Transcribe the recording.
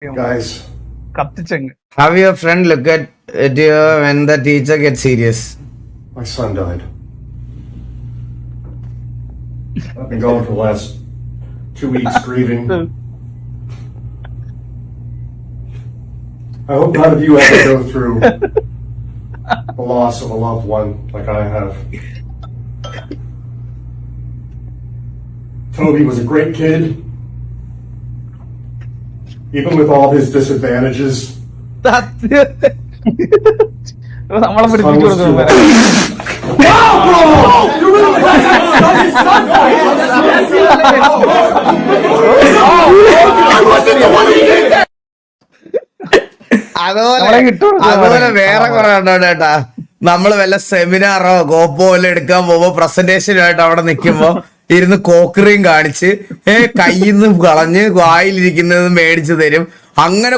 Guys, Have your friend look at you when the teacher gets serious? my son died. I've been going for the last 2 weeks grieving. I hope none of you ever go through the loss of a loved one like I have. Toby was a great kid. Even with all his disadvantages, നമ്മളെ പിടിപ്പിച്ചു കൊടുക്കുന്നത് അതുപോലെ വേറെ കുറെ ഉണ്ടോ ചേട്ടാ. നമ്മള് വല്ല സെമിനാറോ കോപ്പോ വല്ല എടുക്കാൻ പോകുമ്പോ പ്രസന്റേഷനുമായിട്ട് അവിടെ നിക്കുമ്പോ ഇരുന്ന് കോക്കറിയും കാണിച്ച് കയ്യിൽ നിന്ന് കളഞ്ഞ് വായിലിരിക്കുന്നത് മേടിച്ചു തരും. അങ്ങനെ